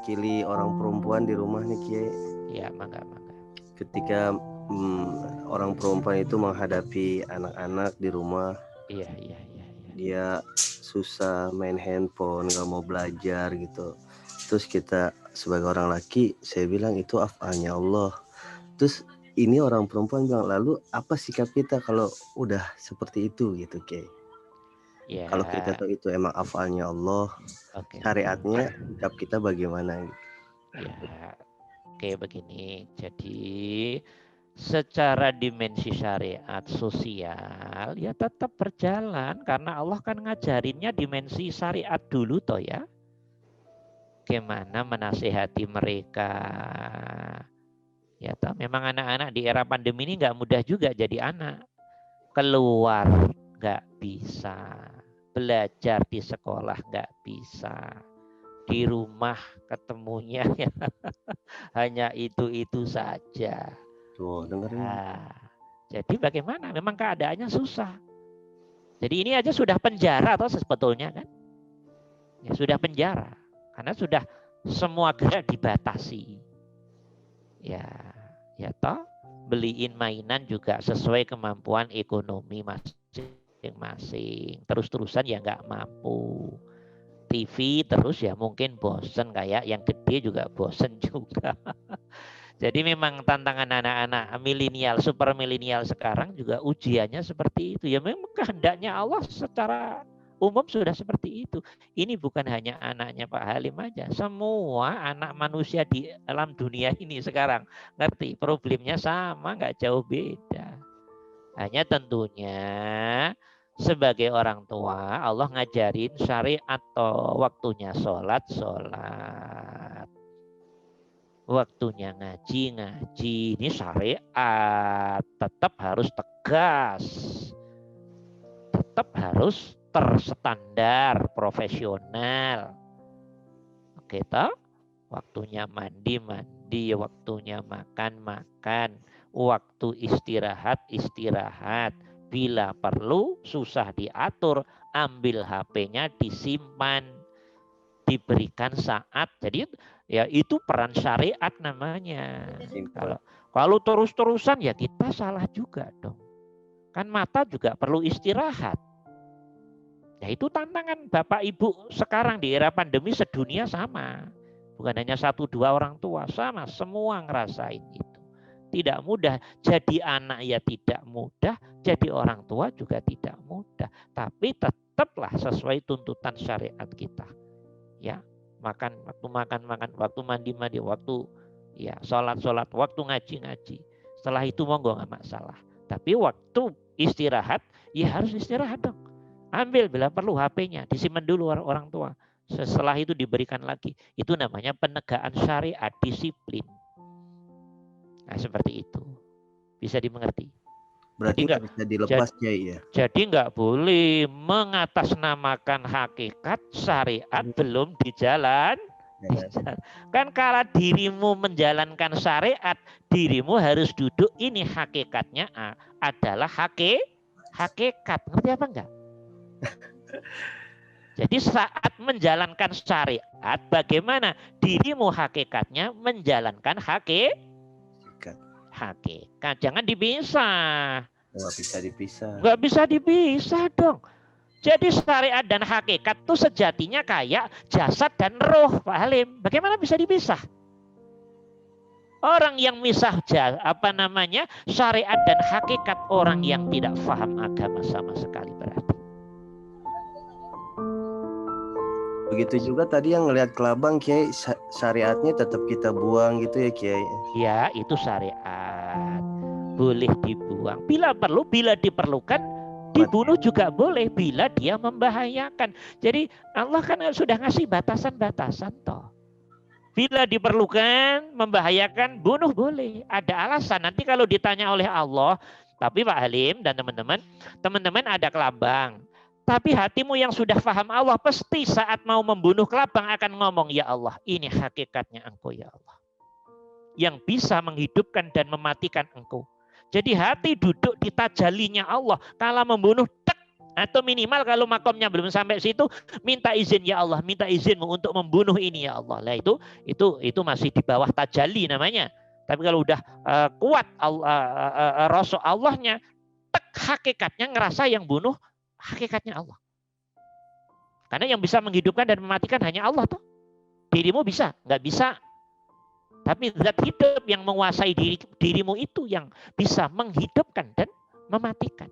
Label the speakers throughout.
Speaker 1: mewakili orang perempuan di rumah nih Kiai.
Speaker 2: Ya, mangga.
Speaker 1: Ketika orang perempuan itu menghadapi anak-anak di rumah.
Speaker 2: Iya.
Speaker 1: Dia susah main handphone, nggak mau belajar gitu. Terus kita sebagai orang laki, saya bilang itu afalnya Allah. Terus ini orang perempuan bilang, lalu apa sikap kita kalau udah seperti itu gitu, Kiai?
Speaker 2: Ya.
Speaker 1: Kalau kita tahu itu emang afalnya Allah, syariatnya sikap kita bagaimana?
Speaker 2: Ya, oke begini. Jadi secara dimensi syariat sosial ya tetap berjalan karena Allah kan ngajarinnya dimensi syariat dulu toh ya. Gimana menasihati mereka. Ya toh, memang anak-anak di era pandemi ini nggak mudah juga jadi anak. Keluar nggak bisa. Belajar di sekolah nggak bisa. Di rumah ketemunya ya hanya itu saja.
Speaker 1: Tuh, dengerin.
Speaker 2: Nah, jadi bagaimana? Memang keadaannya susah. Jadi ini aja sudah penjara atau sebetulnya kan? Ya sudah penjara. Karena sudah semua gerak dibatasi. Ya toh beliin mainan juga sesuai kemampuan ekonomi masing-masing. Terus-terusan ya nggak mampu. TV terus ya mungkin bosen kayak yang gede juga bosen juga. Jadi memang tantangan anak-anak milenial, super milenial sekarang juga ujiannya seperti itu. Ya memang kehendaknya Allah secara umum sudah seperti itu. Ini bukan hanya anaknya Pak Halim aja. Semua anak manusia di alam dunia ini sekarang ngerti problemnya sama, nggak jauh beda. Hanya tentunya sebagai orang tua Allah ngajarin syariat atau waktunya sholat. Waktunya ngaji. Ini syariat. Tetap harus tegas. Tetap harus terstandar profesional. Oke toh? Waktunya mandi. Waktunya makan. Waktu istirahat. Bila perlu susah diatur. Ambil HP-nya disimpan. Diberikan saat. Jadi ya itu peran syariat namanya. Kalau terus-terusan ya kita salah juga dong. Kan mata juga perlu istirahat. Ya itu tantangan Bapak Ibu sekarang di era pandemi sedunia sama. Bukan hanya 1-2 orang tua, sama semua ngerasain itu. Tidak mudah. Jadi anak ya tidak mudah, jadi orang tua juga tidak mudah. Tapi tetaplah sesuai tuntutan syariat kita. Ya, waktu makan, waktu mandi, waktu ya sholat, waktu ngaji. Setelah itu monggo nggak masalah. Tapi waktu istirahat, ya harus istirahat dong. Ambil bila perlu HP-nya, disimpan dulu orang tua. Setelah itu diberikan lagi. Itu namanya penegakan syariat, disiplin. Nah seperti itu. Bisa dimengerti.
Speaker 1: Berarti nggak bisa dilepas ya.
Speaker 2: Jadi nggak boleh mengatasnamakan hakikat syariat belum dijalan. Kan kalau dirimu menjalankan syariat, dirimu harus duduk ini hakikatnya adalah hakikat. Ngerti apa enggak? Jadi saat menjalankan syariat, bagaimana dirimu hakikatnya menjalankan hakikat. Jangan dipisah. Nggak bisa dipisah dong. Jadi syariat dan hakikat itu sejatinya kayak jasad dan roh, Pak Halim. Bagaimana bisa dipisah? Orang yang misah syariat dan hakikat, orang yang tidak paham agama sama sekali berarti.
Speaker 1: Begitu juga tadi yang ngelihat kelabang Kiai, syariatnya tetap kita buang gitu ya Kiai.
Speaker 2: Ya itu syariat. Boleh dibuang. Bila perlu, bila diperlukan, dibunuh juga boleh bila dia membahayakan. Jadi Allah kan sudah ngasih batasan-batasan toh. Bila diperlukan, membahayakan, bunuh boleh. Ada alasan. Nanti kalau ditanya oleh Allah, tapi Pak Halim dan teman-teman ada kelabang. Tapi hatimu yang sudah paham Allah, pasti saat mau membunuh kelabang akan ngomong, ya Allah, ini hakikatnya Engkau ya Allah. Yang bisa menghidupkan dan mematikan Engkau. Jadi hati duduk di tajalinya Allah. Kalau membunuh, Atau minimal kalau makomnya belum sampai situ, minta izin ya Allah, minta izinmu untuk membunuh ini ya Allah. Lah itu masih di bawah tajalli namanya. Tapi kalau udah kuat Rasul Allahnya, hakikatnya ngerasa yang bunuh hakikatnya Allah. Karena yang bisa menghidupkan dan mematikan hanya Allah tuh. Dirimu bisa, nggak bisa. Tapi zat hidup yang menguasai dirimu itu yang bisa menghidupkan dan mematikan.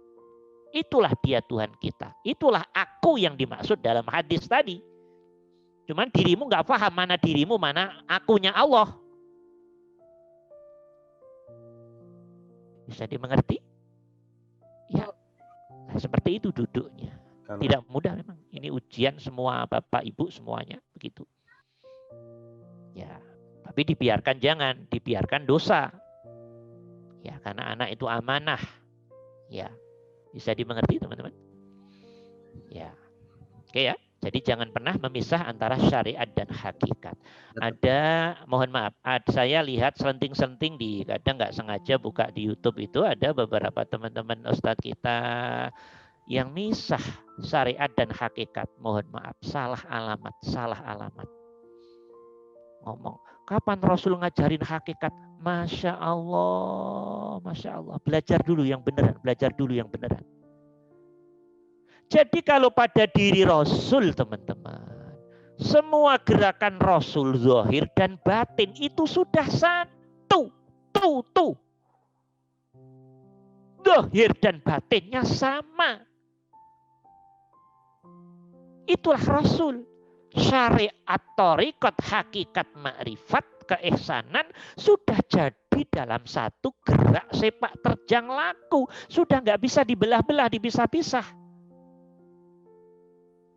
Speaker 2: Itulah dia Tuhan kita. Itulah aku yang dimaksud dalam hadis tadi. Cuman dirimu nggak paham mana dirimu, mana akunya Allah. Bisa dimengerti? Ya, nah, seperti itu duduknya. Tidak mudah memang. Ini ujian semua Bapak Ibu semuanya begitu. Ya, tapi dibiarkan jangan, dibiarkan dosa. Ya, karena anak itu amanah. Ya, bisa dimengerti teman-teman? Ya, oke ya. Jadi jangan pernah memisah antara syariat dan hakikat. Ada, mohon maaf, saya lihat selenting-selenting di kadang nggak sengaja buka di YouTube itu ada beberapa teman-teman ustadz kita yang misah syariat dan hakikat. Mohon maaf, salah alamat, salah alamat. Ngomong, kapan Rasul ngajarin hakikat? Masya Allah, Masya Allah. Belajar dulu yang beneran, belajar dulu yang beneran. Jadi kalau pada diri Rasul teman-teman, semua gerakan Rasul zahir dan batin itu sudah satu. Tuh. Zahir dan batinnya sama. Itulah Rasul. Syariat, thariqat, hakikat, ma'rifat, keihsanan sudah jadi dalam satu gerak sepak terjang laku. Sudah nggak bisa dibelah-belah, dipisah-pisah.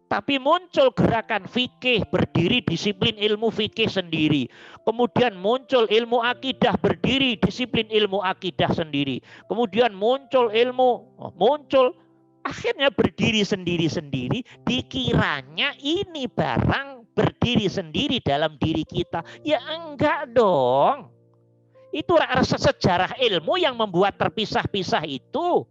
Speaker 2: Tapi muncul gerakan fikih, berdiri disiplin ilmu fikih sendiri. Kemudian muncul ilmu akidah, berdiri disiplin ilmu akidah sendiri. Kemudian muncul akhirnya berdiri sendiri-sendiri. Dikiranya ini barang berdiri sendiri dalam diri kita. Ya enggak dong. Itu sejarah ilmu yang membuat terpisah-pisah itu.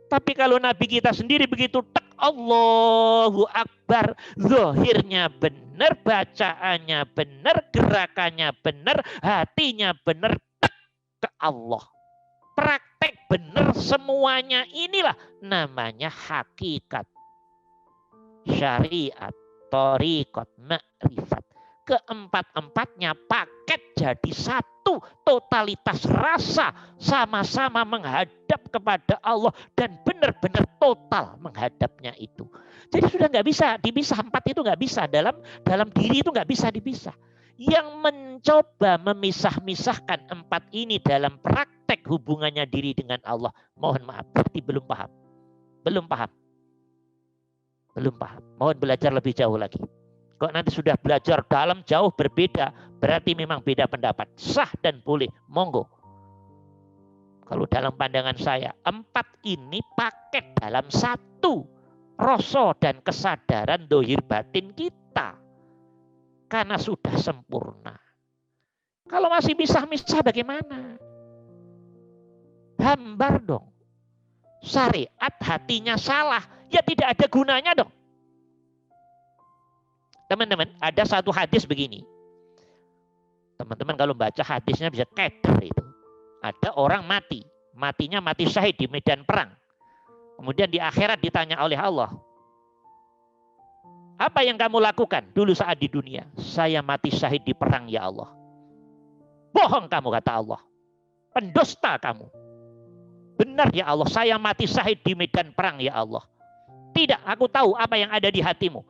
Speaker 2: Tapi kalau Nabi kita sendiri begitu, Allahu Akbar, zahirnya benar, bacaannya benar, gerakannya benar, hatinya benar, ke Allah. Praktek benar semuanya, inilah namanya hakikat. Syariat, thariqat, ma'rifat. Keempat-empatnya paket jadi satu, totalitas rasa, sama-sama menghadap kepada Allah dan benar-benar total menghadapnya itu. Jadi sudah nggak bisa dipisah, empat itu nggak bisa, dalam diri itu nggak bisa dipisah. Yang mencoba memisah-misahkan empat ini dalam praktek hubungannya diri dengan Allah, mohon maaf, berarti belum paham. Mohon belajar lebih jauh lagi. Kok nanti sudah belajar dalam jauh berbeda, berarti memang beda pendapat. Sah dan boleh, monggo. Kalau dalam pandangan saya, empat ini paket dalam satu. Rasa dan kesadaran dohir batin kita. Karena sudah sempurna. Kalau masih misah-misah bagaimana? Hambar dong. Syariat hatinya salah, ya tidak ada gunanya dong. Teman-teman, ada satu hadis begini. Teman-teman kalau baca hadisnya bisa keder itu. Ada orang mati. Matinya mati syahid di medan perang. Kemudian di akhirat ditanya oleh Allah. Apa yang kamu lakukan dulu saat di dunia? Saya mati syahid di perang ya Allah. Bohong kamu kata Allah. Pendusta kamu. Benar ya Allah, saya mati syahid di medan perang ya Allah. Tidak, aku tahu apa yang ada di hatimu.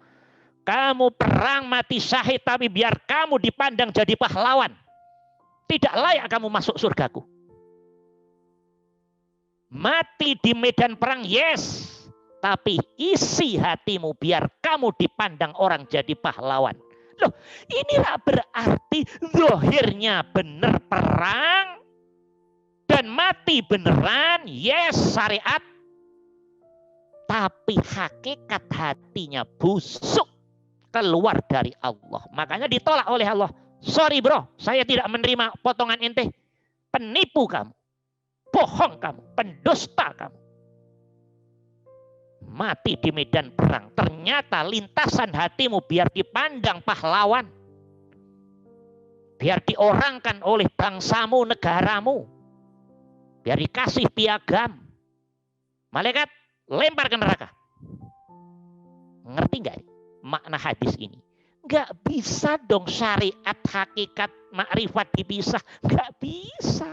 Speaker 2: Kamu perang mati syahid tapi biar kamu dipandang jadi pahlawan. Tidak layak kamu masuk surgaku. Mati di medan perang, yes. Tapi isi hatimu biar kamu dipandang orang jadi pahlawan. Loh, inilah berarti zahirnya benar perang. Dan mati beneran, yes syariat. Tapi hakikat hatinya busuk. Keluar dari Allah. Makanya ditolak oleh Allah. Sorry bro, saya tidak menerima potongan ente. Penipu kamu. Bohong kamu. Pendusta kamu. mati di medan perang. Ternyata lintasan hatimu biar dipandang pahlawan. Biar diorangkan oleh bangsamu, negaramu. Biar dikasih piagam. Malaikat lempar ke neraka. Ngerti nggak makna hadis ini? Nggak bisa dong syariat, hakikat, makrifat dipisah. Nggak bisa.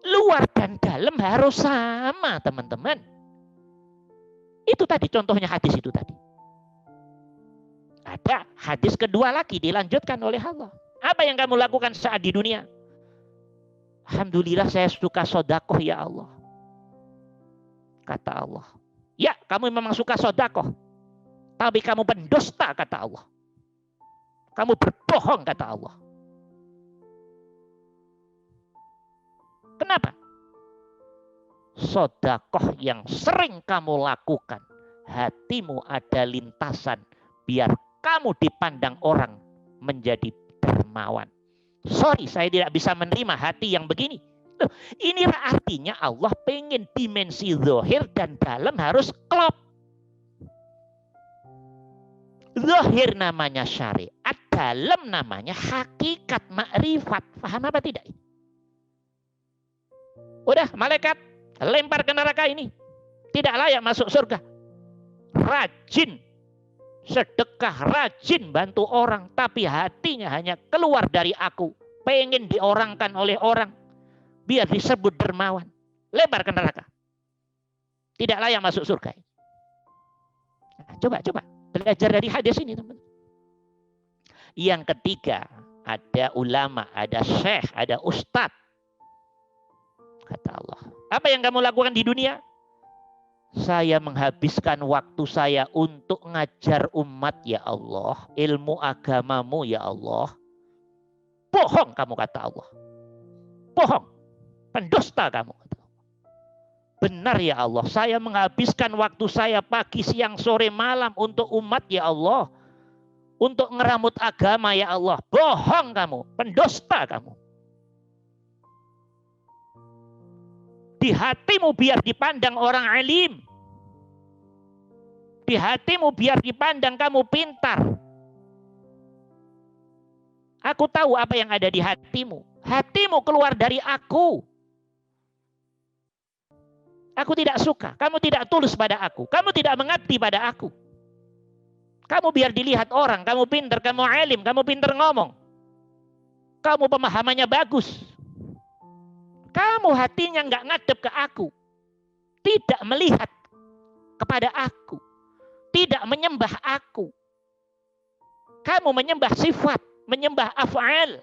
Speaker 2: Luar dan dalam harus sama, teman-teman. Itu tadi contohnya hadis itu tadi. Ada hadis kedua lagi dilanjutkan oleh Allah. Apa yang kamu lakukan saat di dunia? Alhamdulillah saya suka sodakoh ya Allah. Kata Allah. Ya, kamu memang suka sodakoh. Tapi kamu pendusta, kata Allah. Kamu berbohong, kata Allah. Kenapa? Sodakoh yang sering kamu lakukan, hatimu ada lintasan biar kamu dipandang orang menjadi dermawan. Sorry, saya tidak bisa menerima hati yang begini. Loh, ini artinya Allah pengen dimensi zahir dan dalam harus klop. Zahir namanya syariat, dalam namanya hakikat, makrifat. Paham apa tidak? Udah, malaikat lempar ke neraka ini. Tidak layak masuk surga. Rajin sedekah, rajin bantu orang, tapi hatinya hanya keluar dari aku, pengen diorangkan oleh orang, biar disebut dermawan. Lempar ke neraka. Tidak layak masuk surga. Nah, coba belajar dari hadis ini, teman. Yang ketiga, ada ulama, ada syekh, ada ustadz. Kata Allah, apa yang kamu lakukan di dunia? Saya menghabiskan waktu saya untuk ngajar umat, ya Allah. Ilmu agamamu, ya Allah. Bohong kamu, kata Allah. Bohong. Pendusta kamu. Benar, ya Allah. Saya menghabiskan waktu saya pagi, siang, sore, malam untuk umat, ya Allah. Untuk ngeramut agama, ya Allah. Bohong kamu. Pendusta kamu. Di hatimu biar dipandang orang alim. Di hatimu biar dipandang kamu pintar. Aku tahu apa yang ada di hatimu. Hatimu keluar dari aku. Aku tidak suka. Kamu tidak tulus pada aku. Kamu tidak mengabdi pada aku. Kamu biar dilihat orang. Kamu pintar, kamu alim, kamu pintar ngomong. Kamu pemahamannya bagus. Kamu hatinya nggak ngadep ke aku. Tidak melihat kepada aku. Tidak menyembah aku. Kamu menyembah sifat. Menyembah af'al.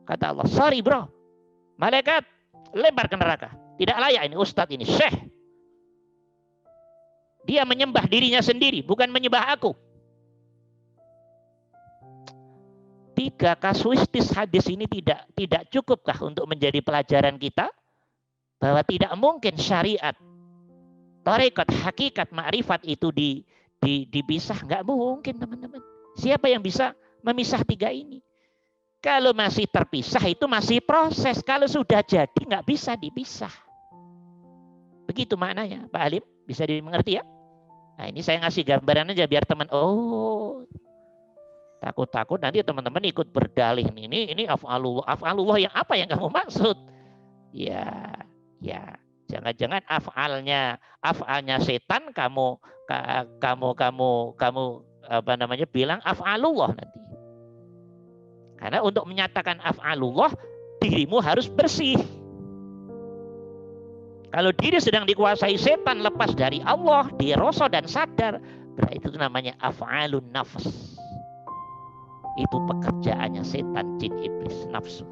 Speaker 2: Kata Allah, sorry bro. Malaikat lempar ke neraka. Tidak layak ini ustadz ini, syekh. Dia menyembah dirinya sendiri. Bukan menyembah aku. 3 kasuistis hadis ini tidak cukupkah untuk menjadi pelajaran kita? Bahwa tidak mungkin syariat, tarekat, hakikat, makrifat itu dipisah. Nggak mungkin, teman-teman. Siapa yang bisa memisah 3 ini? Kalau masih terpisah itu masih proses. Kalau sudah jadi nggak bisa dipisah. Begitu maknanya, Pak Alim. Bisa dimengerti ya? Nah, ini saya ngasih gambaran aja biar teman, takut-takut nanti teman-teman ikut berdalih. Ini af'alullah yang apa yang kamu maksud? Ya. Jangan-jangan af'alnya setan kamu bilang af'alullah nanti. Karena untuk menyatakan af'alullah dirimu harus bersih. Kalau diri sedang dikuasai setan lepas dari Allah, dirasa dan sadar, berarti itu namanya af'alun nafs. Itu pekerjaannya setan, jin, iblis, nafsu.